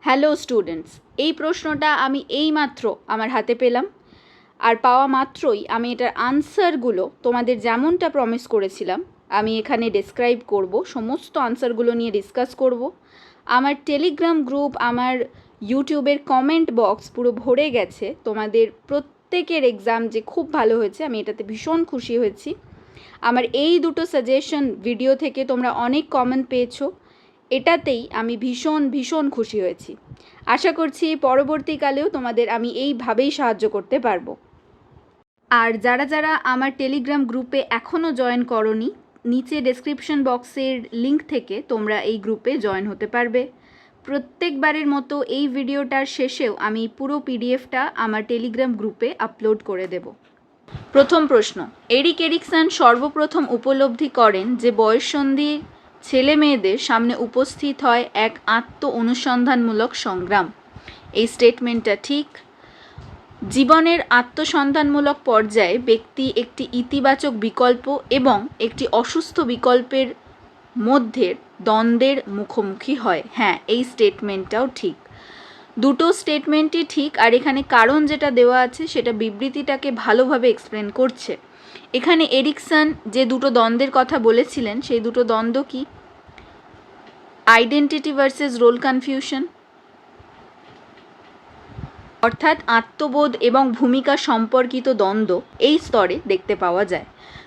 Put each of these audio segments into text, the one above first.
Hello students, এই প্রশ্নটা আমি এইমাত্র আমার হাতে পেলাম, আর পাওয়া মাত্রই আমি এটার আনসারগুলো তোমাদের যেমনটা প্রমিস করেছিলাম আমি এখানে ডেসক্রাইব করব, সমস্ত আনসারগুলো নিয়ে ডিসকাস করব। আমার টেলিগ্রাম গ্রুপ, আমার ইউটিউবের কমেন্ট বক্স পুরো ভরে গেছে। তোমাদের প্রত্যেকের এক্সাম যে খুব ভালো হয়েছে, আমি এটাতে ভীষণ খুশি হয়েছি। আমার এই দুটো সাজেশন ভিডিও থেকে তোমরা অনেক কমেন্ট পেয়েছো, এটাতেই আমি ভীষণ ভীষণ খুশি হয়েছি। আশা করছি পরবর্তীকালেও তোমাদের আমি এইভাবেই সাহায্য করতে পারবো। আর যারা যারা আমার টেলিগ্রাম গ্রুপে এখনও জয়েন করোনি, নিচে ডেসক্রিপশন বক্সের লিঙ্ক থেকে তোমরা এই গ্রুপে জয়েন হতে পারবে। প্রত্যেকবারের মতো এই ভিডিওটার শেষেও আমি পুরো পিডিএফটা আমার টেলিগ্রাম গ্রুপে আপলোড করে দেব। প্রথম প্রশ্ন, এরিক এরিকসন সর্বপ্রথম উপলব্ধি করেন যে বয়ঃসন্ধির ছেলে মেয়েদের সামনে উপস্থিত হয় এক আত্ম অনুসন্ধানমূলক সংগ্রাম। এই স্টেটমেন্টটা ঠিক। জীবনের আত্মসন্ধানমূলক পর্যায়ে ব্যক্তি একটি ইতিবাচক বিকল্প এবং একটি অসুস্থ বিকল্পের মধ্যে দ্বন্দ্বের মুখোমুখি হয়। হ্যাঁ, এই স্টেটমেন্টটাও ঠিক। দুটো স্টেটমেন্টই ঠিক, আর এখানে কারণ যেটা দেওয়া আছে সেটা বিবৃতিটাকে ভালোভাবে এক্সপ্লেন করছে। এখানে এরিকসন যে দুটো দ্বন্দ্বের কথা বলেছিলেন, সেই দুটো দ্বন্দ্ব কি? আইডেন্টিটি ভার্সেস রোল কনফিউশন, অর্থাৎ আত্মবোধ এবং ভূমিকা সম্পর্কিত দ্বন্দ্ব এই স্তরে দেখতে পাওয়া যায়।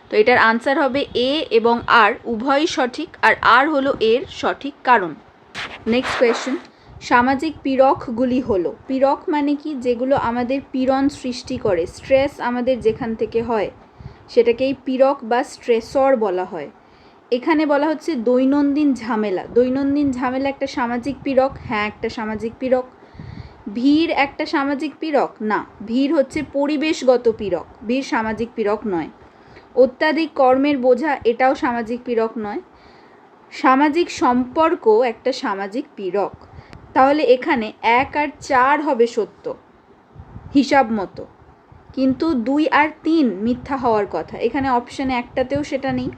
তো এটার আনসার হবে এ এবং আর উভয়ই সঠিক, আর আর হলো এর সঠিক কারণ। নেক্সট কোয়েশ্চেন, সামাজিক পীড়কগুলি হলো, পীড়ক মানে কি? যেগুলো আমাদের পীড়ন সৃষ্টি করে, স্ট্রেস আমাদের যেখান থেকে হয় সেটাকেই পীড়ক বা স্ট্রেসর বলা হয়। এখানে বলা হচ্ছে দৈনন্দিন ঝামেলা। দৈনন্দিন ঝামেলা একটা সামাজিক পীড়ক? হ্যাঁ, একটা সামাজিক পীড়ক। ভিড় একটা সামাজিক পীড়ক? না, ভিড় হচ্ছে পরিবেশগত পীড়ক, ভিড় সামাজিক পীড়ক নয়। অত্যাধিক কর্মের বোঝা, এটাও সামাজিক পীড়ক নয়। সামাজিক সম্পর্ক একটা সামাজিক পীড়ক। তাহলে এখানে 1 আর 4 হবে সত্য হিসাব মতো, কিন্তু 2 আর 3 মিথ্যা হওয়ার কথা। এখানে অপশানে একটাতেও সেটা নেই।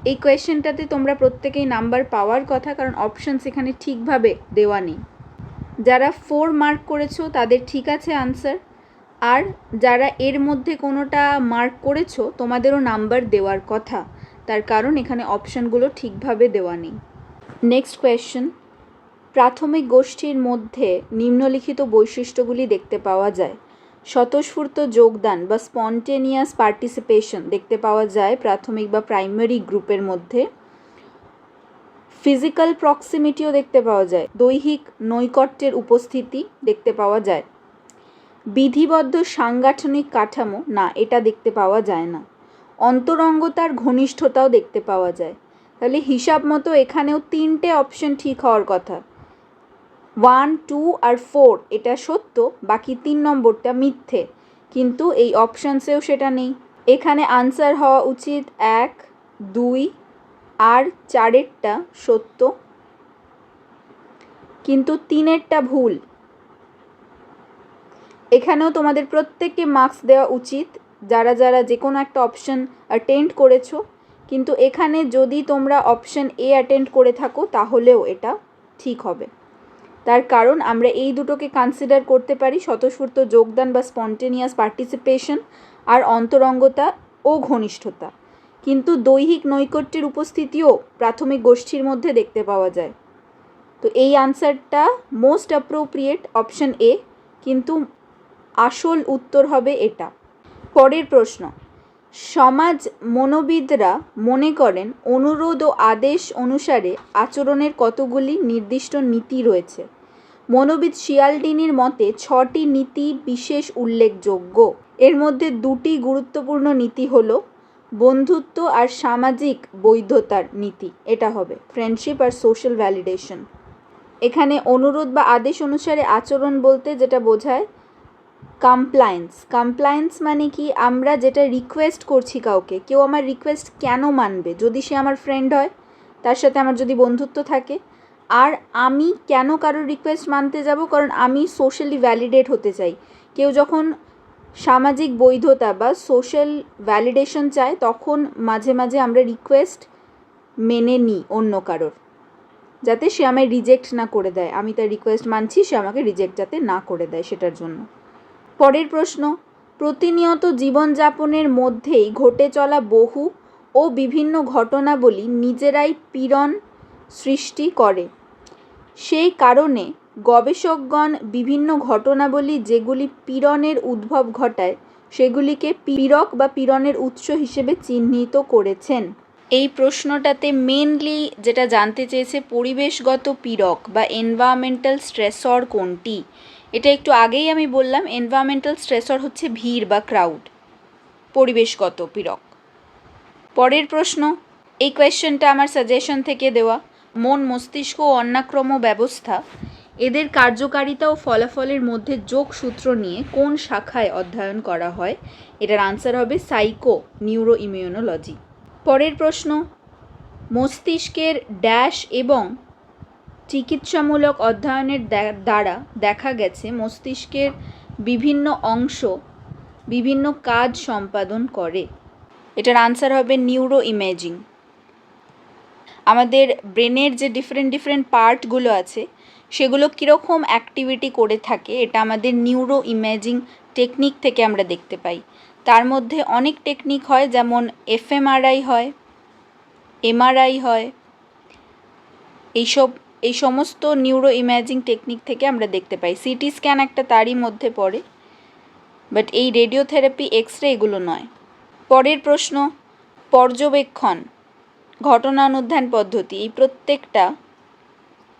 এই কোয়েশ্চেনটাতে তোমরা প্রত্যেকেই নাম্বার পাওয়ার কথা, কারণ অপশানস এখানে ঠিকভাবে দেওয়া নেই। যারা 4 মার্ক করেছো তাদের ঠিক আছে আনসার, আর যারা এর মধ্যে কোনোটা মার্ক করেছো তোমাদেরও নাম্বার দেওয়ার কথা, তার কারণ এখানে অপশানগুলো ঠিকভাবে দেওয়া নেই। নেক্সট কোয়েশ্চেন, প্রাথমিক গোষ্ঠীর মধ্যে নিম্নলিখিত বৈশিষ্ট্যগুলি দেখতে পাওয়া যায়। স্বতঃস্ফূর্ত যোগদান বা স্পন্টেনিয়াস পার্টিসিপেশন দেখতে পাওয়া যায় প্রাথমিক বা প্রাইমারি গ্রুপের মধ্যে। ফিজিক্যাল প্রক্সিমিটিও দেখতে পাওয়া যায়, দৈহিক নৈকট্যের উপস্থিতি দেখতে পাওয়া যায়। বিধিবদ্ধ সাংগঠনিক কাঠামো, না, এটা দেখতে পাওয়া যায় না। অন্তরঙ্গতার ঘনিষ্ঠতাও দেখতে পাওয়া যায়। তাহলে হিসাব মতো এখানেও 3টে অপশন ঠিক হওয়ার কথা। 1, 2 আর 4 এটা সত্য, বাকি 3 নম্বরটা মিথ্যে, কিন্তু এই অপশানসেও সেটা নেই। এখানে আনসার হওয়া উচিত 1, 2 আর 4এরটা সত্য, কিন্তু 3এরটা ভুল। এখানেও তোমাদের প্রত্যেককে মার্কস দেওয়া উচিত যারা যারা যে কোনো একটা অপশন অ্যাটেন্ড করেছো, কিন্তু এখানে যদি তোমরা অপশন এ অ্যাটেন্ড করে থাকো তাহলেও এটা ঠিক হবে। তার কারণ আমরা এই দুটোকে কনসিডার করতে পারি, স্বতঃস্ফূর্ত যোগদান বা স্পন্টেনিয়াস পার্টিসিপেশন আর অন্তরঙ্গতা ও ঘনিষ্ঠতা, কিন্তু দৈহিক নৈকট্যের উপস্থিতিও প্রাথমিক গোষ্ঠীর মধ্যে দেখতে পাওয়া যায়। তো এই আনসারটা মোস্ট অ্যাপ্রোপ্রিয়েট অপশন এ, কিন্তু আসল উত্তর হবে এটা। পরের প্রশ্ন, সমাজ মনোবিদরা মনে করেন অনুরোধ ও আদেশ অনুসারে আচরণের কতগুলি নির্দিষ্ট নীতি রয়েছে। মনোবিদ শিয়ালডিনির মতে 6টি নীতি বিশেষ উল্লেখযোগ্য। এর মধ্যে 2টি গুরুত্বপূর্ণ নীতি হলো বন্ধুত্ব আর সামাজিক বৈধতার নীতি, এটা হবে ফ্রেন্ডশিপ আর সোশ্যাল ভ্যালিডেশন। এখানে অনুরোধ বা আদেশ অনুসারে আচরণ বলতে যেটা বোঝায় কমপ্লায়েন্স। কমপ্লায়েন্স মানে কি? আমরা যেটা রিকোয়েস্ট করছি কাউকে, কেউ আমার রিকোয়েস্ট কেন মানবে? যদি সে আমার ফ্রেন্ড হয়, তার সাথে আমার যদি বন্ধুত্ব থাকে। আর আমি কেন কারোর রিকোয়েস্ট মানতে যাব? কারণ আমি সোশ্যালি ভ্যালিডেট হতে চাই। কেউ যখন সামাজিক বৈধতা বা সোশ্যাল ভ্যালিডেশন চায়, তখন মাঝে মাঝে আমরা রিকোয়েস্ট মেনে নিই অন্য কারোর। যাতে সে আমায় রিজেক্ট না করে দেয়, আমি তার রিকোয়েস্ট মানছি, সে আমাকে রিজেক্ট যাতে না করে দেয় সেটার জন্য। পরের প্রশ্ন, প্রতিনিয়ত জীবনযাপনের মধ্যেই ঘটে চলা বহু ও বিভিন্ন ঘটনাবলী নিজেরাই পীড়ন সৃষ্টি করে। সেই কারণে গবেষকগণ বিভিন্ন ঘটনাবলী যেগুলি পীড়নের উদ্ভব ঘটায় সেগুলিকে পীড়ক বা পীড়নের উৎস হিসেবে চিহ্নিত করেছেন। এই প্রশ্নটাতে মেনলি যেটা জানতে চেয়েছে পরিবেশগত পীড়ক বা এনভায়রনমেন্টাল স্ট্রেসর কোনটি। এটা একটু আগেই আমি বললাম, এনভায়রনমেন্টাল স্ট্রেসর হচ্ছে ভিড় বা ক্রাউড, পরিবেশগত পীড়ক। পরের প্রশ্ন, এই কোয়েশ্চেনটা আমার সাজেশন থেকে দেওয়া। মন, মস্তিষ্ক ও অন্যাক্রম ব্যবস্থা এদের কার্যকারিতা ও ফলাফলের মধ্যে যোগসূত্র নিয়ে কোন শাখায় অধ্যয়ন করা হয়? এটার আনসার হবে সাইকো নিউরো ইমিউনোলজি। পরের প্রশ্ন, মস্তিষ্কের ড্যাশ এবং চিকিৎসামূলক অধ্যয়নের দ্বারা দেখা গেছে মস্তিষ্কের বিভিন্ন অংশ বিভিন্ন কাজ সম্পাদন করে। এটার আনসার হবে নিউরো ইমেজিং। আমাদের ব্রেনের যে ডিফারেন্ট পার্টগুলো আছে সেগুলো কীরকম অ্যাক্টিভিটি করে থাকে এটা আমাদের নিউরো ইমেজিং টেকনিক থেকে আমরা দেখতে পাই। তার মধ্যে অনেক টেকনিক হয়, যেমন এফএমআরআই হয়, এমআরআই হয়, এই সমস্ত নিউরো ইমেজিং টেকনিক থেকে আমরা দেখতে পাই। সিটি স্ক্যান একটা তারই মধ্যে পড়ে, বাট এই রেডিওথেরাপি, এক্সরে এগুলো নয়। পরের প্রশ্ন, পর্যবেক্ষণ, ঘটনা অনুধ্যান পদ্ধতি, এই প্রত্যেকটা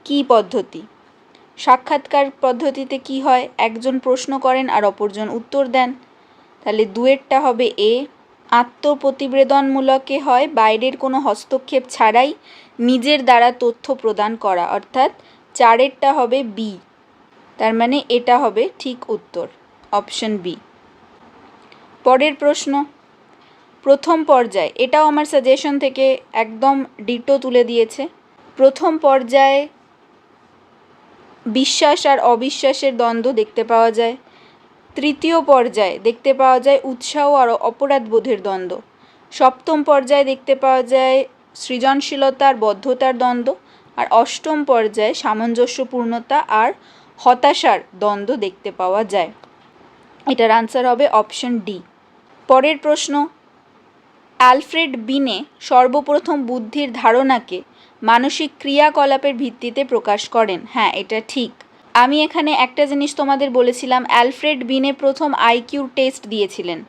কি পদ্ধতি? সাক্ষাৎকার পদ্ধতিতে কি হয়? একজন প্রশ্ন করেন আর অপরজন উত্তর দেন, তাহলে দুয়েরটা হবে এ। আত্মপ্রতিবেদনমূলকে হয় বাইরের কোনো হস্তক্ষেপ ছাড়াই নিজের দ্বারা তথ্য প্রদান করা, অর্থাৎ চারেরটা হবে বি, তার মানে এটা হবে ঠিক উত্তর, অপশন বি। পরের প্রশ্ন, প্রথম পর্যায়ে, এটাও আমার সাজেশন থেকে একদম ডিটো তুলে দিয়েছে। প্রথম পর্যায়ে বিশ্বাস আর অবিশ্বাসের দ্বন্দ্ব দেখতে পাওয়া যায়। তৃতীয় পর্যায়ে দেখতে পাওয়া যায় উৎসাহ আর অপরাধবোধের দ্বন্দ্ব। সপ্তম পর্যায়ে দেখতে পাওয়া যায় সৃজনশীলতা আর বদ্ধতার দ্বন্দ্ব। আর অষ্টম পর্যায়ে সামঞ্জস্যপূর্ণতা আর হতাশার দ্বন্দ্ব দেখতে পাওয়া যায়। এটার আনসার হবে অপশন ডি। পরের প্রশ্ন, অ্যালফ্রেড বিনে সর্বপ্রথম বুদ্ধির ধারণাকে মানসিক ক্রিয়াকলাপের ভিত্তিতে প্রকাশ করেন। হ্যাঁ, এটা ঠিক। আমি এখানে একটা জিনিস তোমাদের বলেছিলাম, অ্যালফ্রেড বিনে প্রথম আইকিউ টেস্ট দিয়েছিলেন,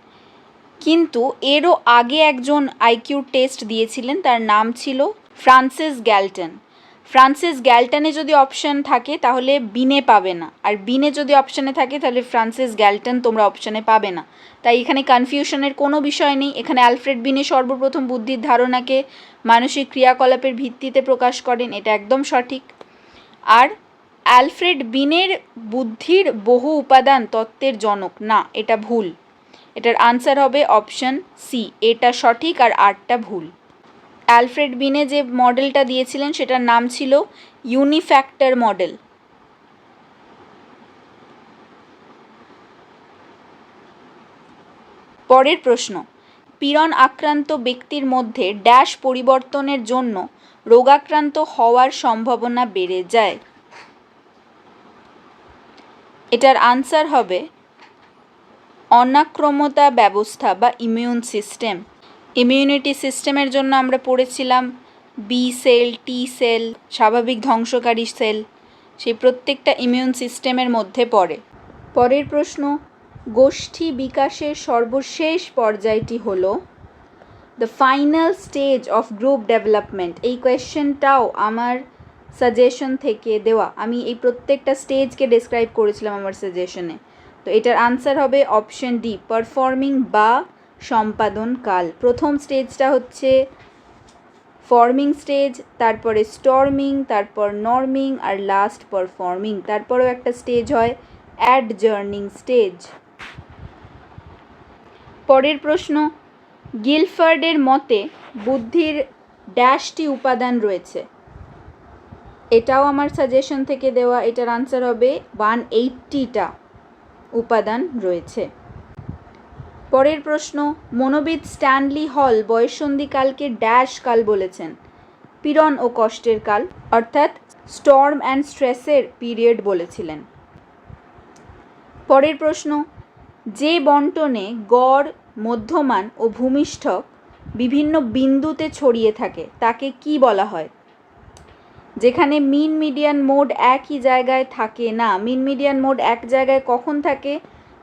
কিন্তু এরও আগে একজন আইকিউ টেস্ট দিয়েছিলেন, তার নাম ছিল ফ্রান্সিস গ্যালটন। ফ্রান্সিস গ্যালটনে যদি অপশান থাকে তাহলে বিনে পাবে না, আর বিনে যদি অপশানে থাকে তাহলে ফ্রান্সিস গ্যালটন তোমরা অপশানে পাবে না। তাই এখানে কনফিউশনের কোনো বিষয় নেই। এখানে অ্যালফ্রেড বিনে সর্বপ্রথম বুদ্ধির ধারণাকে মানসিক ক্রিয়াকলাপের ভিত্তিতে প্রকাশ করেন, এটা একদম সঠিক। আর অ্যালফ্রেড বিনের বুদ্ধির বহু উপাদান তত্ত্বের জনক না, এটা ভুল। এটার আনসার হবে অপশন সি, এটা সঠিক আর আরটা ভুল। অ্যালফ্রেড বিনে যে মডেলটা দিয়েছিলেন সেটার নাম ছিল ইউনিফ্যাক্টর মডেল। পরের প্রশ্ন, পীড়ন আক্রান্ত ব্যক্তির মধ্যে ড্যাশ পরিবর্তনের জন্য রোগাক্রান্ত হওয়ার সম্ভাবনা বেড়ে যায়। এটার আনসার হবে অনাক্রম্যতা ব্যবস্থা বা ইমিউন সিস্টেম। ইমিউনিটি সিস্টেমের জন্য আমরা পড়েছিলাম বি সেল, টি সেল, স্বাভাবিক ধ্বংসকারী সেল, সেই প্রত্যেকটা ইমিউন সিস্টেমের মধ্যে পড়ে। পরের প্রশ্ন, গোষ্ঠী বিকাশের সর্বশেষ পর্যায়টি হলো the final stage of group development. এই কোয়েশ্চেনটাও আমার সাজেশন থেকে দেওয়া, আমি এই প্রত্যেকটা স্টেজকে ডেসক্রাইব করেছিলাম আমার সাজেশনে। তো এটার আনসার হবে অপশন ডি, পারফর্মিং বা সম্পাদন কাল। প্রথম স্টেজটা হচ্ছে ফর্মিং স্টেজ, তারপরে স্টর্মিং, তারপর নর্মিং, আর লাস্ট পারফর্মিং। তারপরেও একটা স্টেজ হয় অ্যাডজার্নিং স্টেজ। পরের প্রশ্ন, গিলফার্ডের মতে বুদ্ধির ড্যাশটি উপাদান রয়েছে। এটাও আমার সাজেশন থেকে দেওয়া, এটার আনসার হবে 180টা উপাদান রয়েছে। পরের প্রশ্ন, মনোবিদ স্ট্যানলি হল বয়ঃসন্ধিকালকে ড্যাশ কাল বলেছেন। পীড়ন ও কষ্টের কাল, অর্থাৎ স্টর্ম অ্যান্ড স্ট্রেসের পিরিয়ড বলেছিলেন। পরের প্রশ্ন, যে বন্টনে গড়, মধ্যমান ও ভূমিষ্ঠক বিভিন্ন বিন্দুতে ছড়িয়ে থাকে তাকে কি বলা হয়? যেখানে মিন, মিডিয়ান, মোড একই জায়গায় থাকে না। মিন, মিডিয়ান, মোড এক জায়গায় কখন থাকে?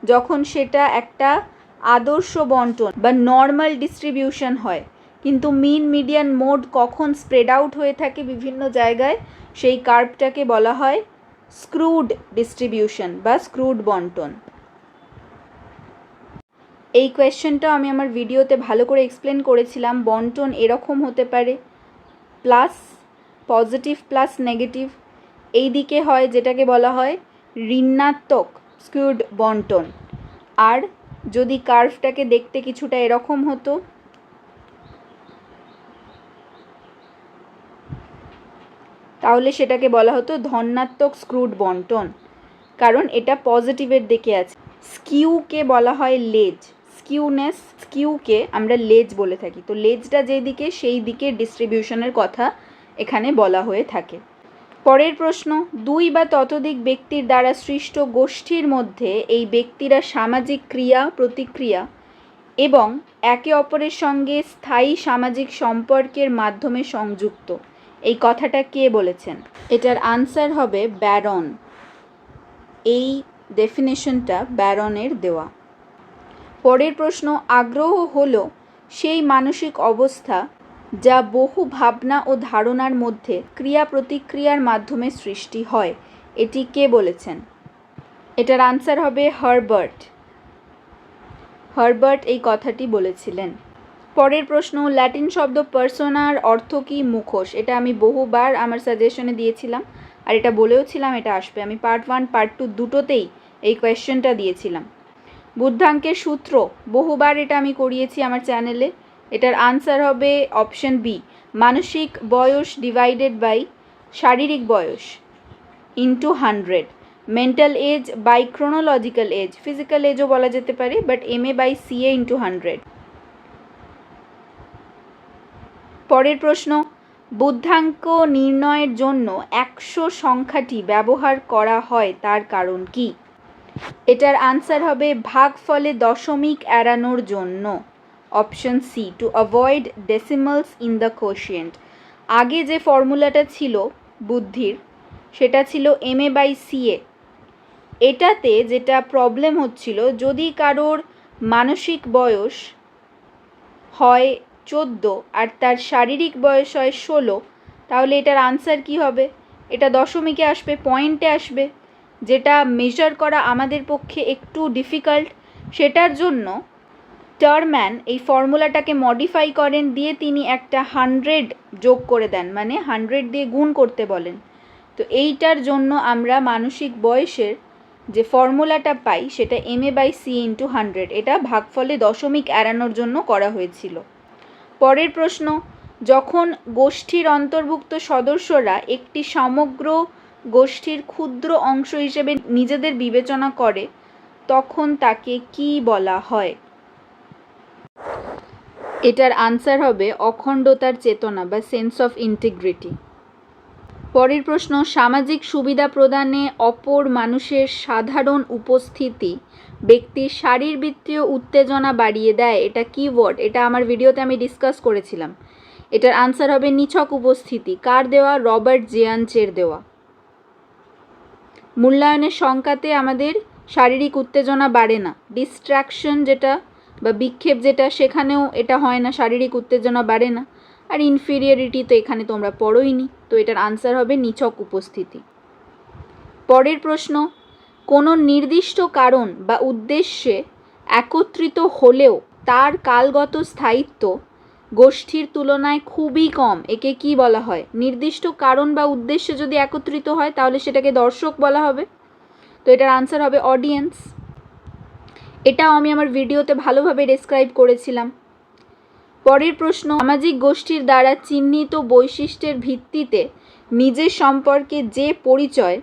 যখন সেটা একটা আদর্শ বন্টন বা নর্মাল ডিস্ট্রিবিউশন হয়। কিন্তু মিন, মিডিয়ান, মোড কখন স্প্রেড আউট হয়ে থাকে বিভিন্ন জায়গায়, সেই কার্ভটাকে বলা হয় স্ক্রুড ডিস্ট্রিবিউশন বা স্ক্রুড বন্টন। এই কোয়েশ্চেনটা আমি আমার ভিডিওতে ভালো করে এক্সপ্লেন করেছিলাম। বন্টন এরকম হতে পারে, প্লাস পজিটিভ প্লাস নেগেটিভ, এই দিকে হয় যেটাকে বলা হয় ঋণাত্মক স্ক্রুড বন্টন। আর যদি কার্ভটাকে দেখতে কিছুটা এরকম হতো, তাহলে সেটাকে বলা হতো ধনাত্মক স্ক্রুড বন্টন, কারণ এটা পজিটিভের দিকে আছে। স্কিউকে বলা হয় লেজ, স্কিউকে আমরা লেজ বলে থাকি। তো লেজটা যেদিকে সেই দিকে ডিস্ট্রিবিউশনের কথা এখানে বলা হয়ে থাকে। পরের প্রশ্ন, দুই বা ততোধিক ব্যক্তির দ্বারা সৃষ্ট গোষ্ঠীর মধ্যে এই ব্যক্তিরা সামাজিক ক্রিয়া প্রতিক্রিয়া এবং একে অপরের সঙ্গে স্থায়ী সামাজিক সম্পর্কের মাধ্যমে সংযুক্ত, এই কথাটা কে বলেছেন? এটার আনসার হবে ব্যারন। এই ডেফিনেশনটা ব্যারনের দেওয়া। পরের প্রশ্ন, আগ্রহ হলো সেই মানসিক অবস্থা যা বহু ভাবনা ও ধারণার মধ্যে ক্রিয়া প্রতিক্রিয়ার মাধ্যমে সৃষ্টি হয়, এটি কে বলেছেন? এটার আনসার হবে হার্বার্ট। হার্বার্ট এই কথাটি বলেছিলেন। পরের প্রশ্ন, ল্যাটিন শব্দ পার্সোনার অর্থ কি? মুখোশ। এটা আমি বহুবার আমার সাজেশনে দিয়েছিলাম, আর এটা বলেওছিলাম এটা আসবে। আমি পার্ট 1 পার্ট 2 দুটোতেই এই কোয়েশ্চেনটা দিয়েছিলাম। বুদ্ধাঙ্কের সূত্র, বহুবার এটা আমি করিয়েছি আমার চ্যানেলে। এটার আনসার হবে অপশন বি, মানসিক বয়স ডিভাইডেড বাই শারীরিক বয়স into 100, mental age by chronological age, physical এজও বলা যেতে পারে, but MA by CA into 100। পরের প্রশ্ন, বুদ্ধাঙ্ক নির্ণয়ের জন্য 100 সংখ্যাটি ব্যবহার করা হয় তার কারণ কি? এটার আনসার হবে ভাগফলে দশমিক এড়ানোর জন্য, option C, to avoid decimals in the quotient. আগে যে ফর্মুলাটা ছিল বুদ্ধির, সেটা ছিল MA বাই CA। এটাতে যেটা প্রবলেম হচ্ছিল, যদি কারোর মানসিক বয়স হয় 14 আর তার শারীরিক বয়স হয় 16, তাহলে এটার আনসার কি হবে? এটা দশমিকে আসবে, পয়েন্টে আসবে, যেটা মেজার করা আমাদের পক্ষে একটু ডিফিকাল্ট। সেটার জন্য টারম্যান এই ফর্মুলাটাকে মডিফাই করেন, দিয়ে তিনি একটা 100 যোগ করে দেন, মানে 100 দিয়ে গুণ করতে বলেন। তো এইটার জন্য আমরা মানসিক বয়সের যে ফর্মুলাটা পাই সেটা MA বাই C ইন্টু 100, এটা ভাগফলে দশমিক এড়ানোর জন্য করা হয়েছিল। পরের প্রশ্ন, যখন গোষ্ঠীর অন্তর্ভুক্ত সদস্যরা একটি সমগ্র গোষ্ঠীর ক্ষুদ্র অংশ হিসেবে নিজেদের বিবেচনা করে, তখন তাকে কি বলা হয়? এটার আনসার হবে অখণ্ডতার চেতনা বা সেন্স অফ ইন্টিগ্রিটি। পরের প্রশ্ন, সামাজিক সুবিধা প্রদানে অপর মানুষের সাধারণ উপস্থিতি ব্যক্তির শারীরবৃত্তীয় উত্তেজনা বাড়িয়ে দেয়, এটা কি ওয়ার্ড? এটা আমার ভিডিওতে আমি ডিসকাস করেছিলাম। এটার আনসার হবে নিছক উপস্থিতি। কার দেওয়া? রবার্ট জেয়াঞ্চের দেওয়া। মূল্যায়নের সংখ্যাতে আমাদের শারীরিক উত্তেজনা বাড়ে না। ডিস্ট্র্যাকশন যেটা বা বিক্ষেপ যেটা, সেখানেও এটা হয় না, শারীরিক উত্তেজনা বাড়ে না। আর ইনফিরিয়রিটি তো এখানে তোমরা পড়োইনি, তো এটার আনসার হবে নিছক উপস্থিতি। পরের প্রশ্ন, কোনো নির্দিষ্ট কারণ বা উদ্দেশ্যে একত্রিত হলেও তার কালগত স্থায়িত্ব গোষ্ঠীর তুলনায় খুবই কম, একে কি বলা হয়? নির্দিষ্ট কারণ বা উদ্দেশ্যে যদি একত্রিত হয় তাহলে সেটাকে দর্শক বলা হবে। তো এটার আনসার হবে অডিয়েন্স। এটাও আমি আমার ভিডিওতে ভালোভাবে ডেসক্রাইব করেছিলাম। পরের প্রশ্ন, সামাজিক গোষ্ঠীর দ্বারা চিহ্নিত বৈশিষ্ট্যের ভিত্তিতে নিজের সম্পর্কে যে পরিচয়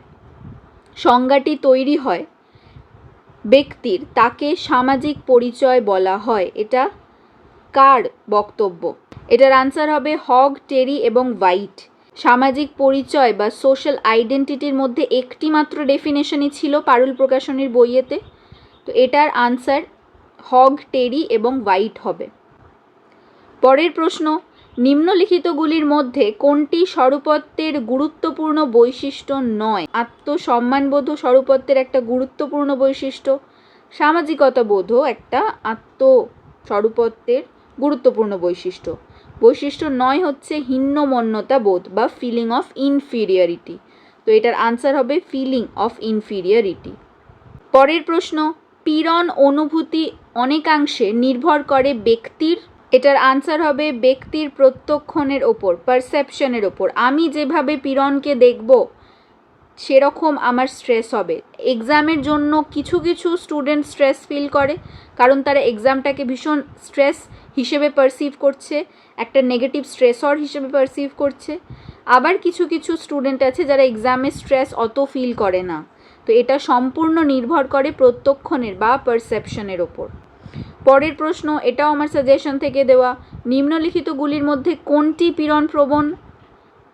সংজ্ঞাটি তৈরি হয় ব্যক্তির, তাকে সামাজিক পরিচয় বলা হয়। এটা কার বক্তব্য? এটার আনসার হবে হগ, টেরি এবং হোয়াইট। সামাজিক পরিচয় বা সোশ্যাল আইডেন্টিটির মধ্যে একটি মাত্র ডেফিনেশনই ছিল পারুল প্রকাশনীর বইয়েতে, তো এটার আনসার হগ, টেরি এবং হোয়াইট হবে। পরের প্রশ্ন, নিম্নলিখিতগুলির মধ্যে কোনটি স্বরূপত্বের গুরুত্বপূর্ণ বৈশিষ্ট্য নয়? আত্মসম্মানবোধ স্বরূপত্বের একটা গুরুত্বপূর্ণ বৈশিষ্ট্য, সামাজিকতাবোধও একটা স্বরূপত্বের গুরুত্বপূর্ণ বৈশিষ্ট্য। বৈশিষ্ট্য নয় হচ্ছে হীনমন্যতা বোধ বা ফিলিং অফ ইনফিরিয়রিটি, তো এটার আনসার হবে ফিলিং অফ ইনফিরিয়রিটি। পরের প্রশ্ন, পীড়ন অনুভূতি অনেকাংশে নির্ভর করে ব্যক্তির, এটার আনসার হবে ব্যক্তির প্রত্যক্ষণের ওপর, পারসেপশনের ওপর। আমি যেভাবে পীড়নকে দেখব সেরকম আমার স্ট্রেস হবে। এক্সামের জন্য কিছু কিছু স্টুডেন্ট স্ট্রেস ফিল করে কারণ তারা এক্সামটাকে ভীষণ স্ট্রেস হিসেবে পারসিভ করছে, একটা নেগেটিভ স্ট্রেসর হিসেবে পারসিভ করছে। আবার কিছু কিছু স্টুডেন্ট আছে যারা এক্সামে স্ট্রেস অত ফিল করে না। তো এটা সম্পূর্ণ নির্ভর করে প্রত্যক্ষণের বা পারসেপশনের ওপর। পরের প্রশ্ন, এটাও আমার সাজেশন থেকে দেওয়া, নিম্নলিখিতগুলির মধ্যে কোনটি পীড়নপ্রবণ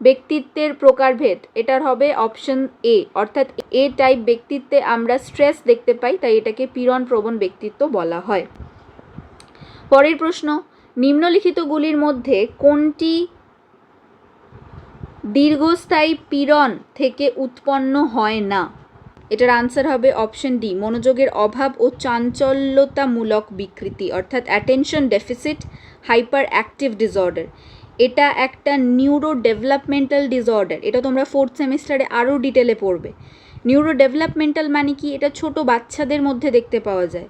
ব্যক্তিত্বের প্রকারভেদ? এটার হবে অপশন এ, অর্থাৎ এ টাইপ ব্যক্তিত্বে আমরা স্ট্রেস দেখতে পাই, তাই এটাকে পীড়নপ্রবণ ব্যক্তিত্ব বলা হয়। পরের প্রশ্ন, নিম্নলিখিতগুলির মধ্যে কোনটি দীর্ঘস্থায়ী পীড়ন থেকে উৎপন্ন হয় না? এটার আনসার হবে অপশন ডি, মনোযোগের অভাব ও চাঞ্চল্যতামূলক বিকৃতি, অর্থাৎ attention deficit hyper active disorder. এটা একটা নিউরো ডেভেলপমেন্টাল ডিসঅর্ডার, এটা তোমরা 4th সেমিস্টারে আরও ডিটেলে পড়বে। নিউরো ডেভেলপমেন্টাল মানে কি? এটা ছোট বাচ্চাদের মধ্যে দেখতে পাওয়া যায়।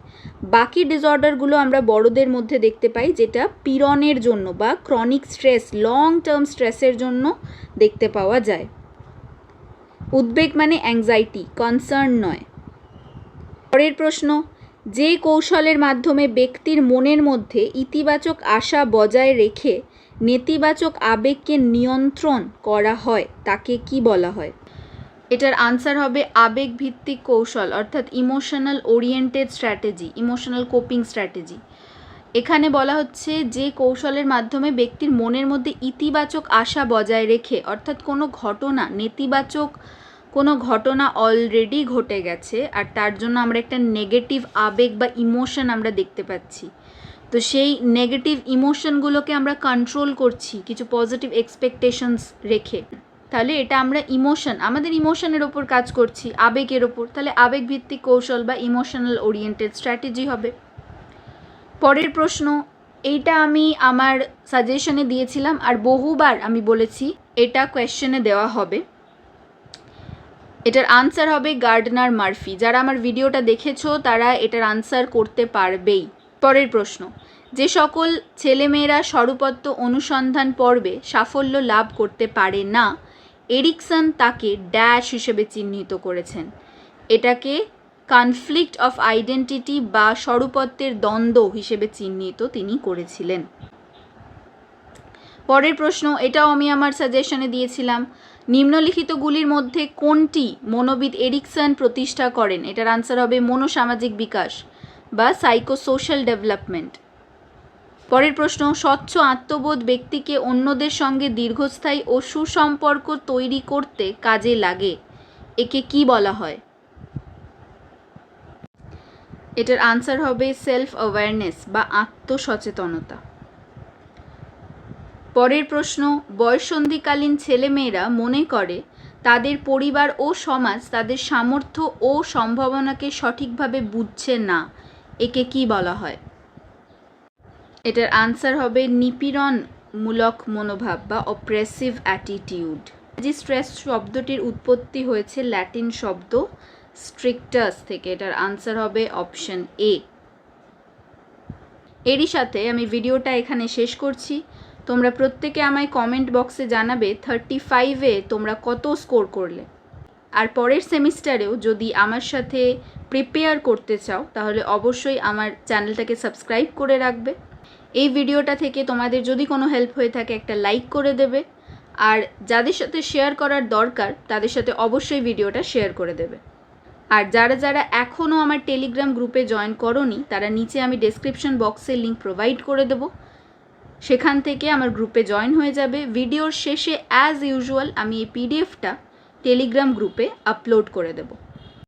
বাকি ডিসঅর্ডারগুলো আমরা বড়দের মধ্যে দেখতে পাই, যেটা পীড়নের জন্য বা ক্রনিক স্ট্রেস, লং টার্ম স্ট্রেসের জন্য দেখতে পাওয়া যায়। উদ্বেগ মানে অ্যাংজাইটি, কনসার্ন নয়। পরের প্রশ্ন, যে কৌশলের মাধ্যমে ব্যক্তির মনের মধ্যে ইতিবাচক আশা বজায় রেখে নেতিবাচক আবেগকে নিয়ন্ত্রণ করা হয় তাকে কি বলা হয়? এটার আনসার হবে আবেগভিত্তিক কৌশল, অর্থাৎ emotional oriented strategy, emotional coping strategy. এখানে বলা হচ্ছে যে কৌশলের মাধ্যমে ব্যক্তির মনের মধ্যে ইতিবাচক আশা বজায় রেখে, অর্থাৎ কোনো ঘটনা, নেতিবাচক কোনো ঘটনা অলরেডি ঘটে গেছে আর তার জন্য আমরা একটা নেগেটিভ আবেগ বা ইমোশন আমরা দেখতে পাচ্ছি, তো সেই নেগেটিভ ইমোশনগুলোকে আমরা কন্ট্রোল করছি কিছু পজিটিভ এক্সপেকটেশনস রেখে, তাহলে এটা আমরা ইমোশন, আমাদের ইমোশনের ওপর কাজ করছি, আবেগের ওপর, তাহলে আবেগভিত্তিক কৌশল বা ইমোশনাল ওরিয়েন্টেড স্ট্র্যাটেজি হবে। পরের প্রশ্ন, এইটা আমি আমার সাজেশনে দিয়েছিলাম আর বহুবার আমি বলেছি এটা কোয়েশ্চেনে দেওয়া হবে। এটার আনসার হবে গার্ডনার মার্ফি। যারা আমার ভিডিওটা দেখেছো তারা এটার আনসার করতে পারবেই। পরের প্রশ্ন, যে সকল ছেলেমেয়েরা স্বরূপত্ব অনুসন্ধান পর্বে সাফল্য লাভ করতে পারে না, এরিকসন তাকে ড্যাশ হিসেবে চিহ্নিত করেছেন। এটাকে কনফ্লিক্ট অফ আইডেন্টিটি বা স্বরূপত্বের দ্বন্দ্ব হিসেবে চিহ্নিত তিনি করেছিলেন। পরের প্রশ্ন, এটাও আমি আমার সাজেশনে দিয়েছিলাম, নিম্নলিখিতগুলির মধ্যে কোনটি মনোবিদ এরিকসন প্রতিষ্ঠা করেন? এটার আনসার হবে মনোসামাজিক বিকাশ বা সাইকোসোশ্যাল ডেভেলপমেন্ট। পরের প্রশ্ন, স্বচ্ছ আত্মবোধ ব্যক্তিকে অন্যদের সঙ্গে দীর্ঘস্থায়ী ও সুসম্পর্ক তৈরি করতে কাজে লাগে, একে কি বলা হয়? এটার আনসার হবে সেলফ অ্যাওয়ারনেস বা আত্মসচেতনতা। পরের প্রশ্ন, বয়ঃসন্ধিকালীন ছেলেমেয়েরা মনে করে তাদের পরিবার ও সমাজ তাদের সামর্থ্য ও সম্ভাবনাকে সঠিকভাবে বুঝছে না, একে কি বলা হয়? এটার আনসার হবে নিপীড়নমূলক মনোভাব বা অপ্রেসিভ অ্যাটিটিউড। যে স্ট্রেস শব্দটির উৎপত্তি হয়েছে ল্যাটিন শব্দ স্ট্রিক্টাস থেকে, এটার আনসার হবে অপশন এ। এরই সাথে আমি ভিডিওটা এখানে শেষ করছি। তোমরা প্রত্যেকে আমায় কমেন্ট বক্সে জানাবে 35-এ তোমরা কত স্কোর করলে। আর পরের সেমিস্টারেও যদি আমার সাথে প্রিপেয়ার করতে চাও তাহলে অবশ্যই আমার চ্যানেলটাকে সাবস্ক্রাইব করে রাখবে। এই ভিডিওটা থেকে তোমাদের যদি কোনো হেল্প হয়ে থাকে একটা লাইক করে দেবে, আর যাদের সাথে শেয়ার করার দরকার তাদের সাথে অবশ্যই ভিডিওটা শেয়ার করে দেবে। আর যারা যারা এখনও আমার টেলিগ্রাম গ্রুপে জয়েন করোনি তারা নিচে আমি ডেসক্রিপশন বক্সে লিঙ্ক প্রোভাইড করে দেবো, সেখান থেকে আমার গ্রুপে জয়েন হয়ে যাবে। ভিডিওর শেষে অ্যাজ ইউজুয়াল আমি এই পিডিএফটা টেলিগ্রাম গ্রুপে আপলোড করে দেবো।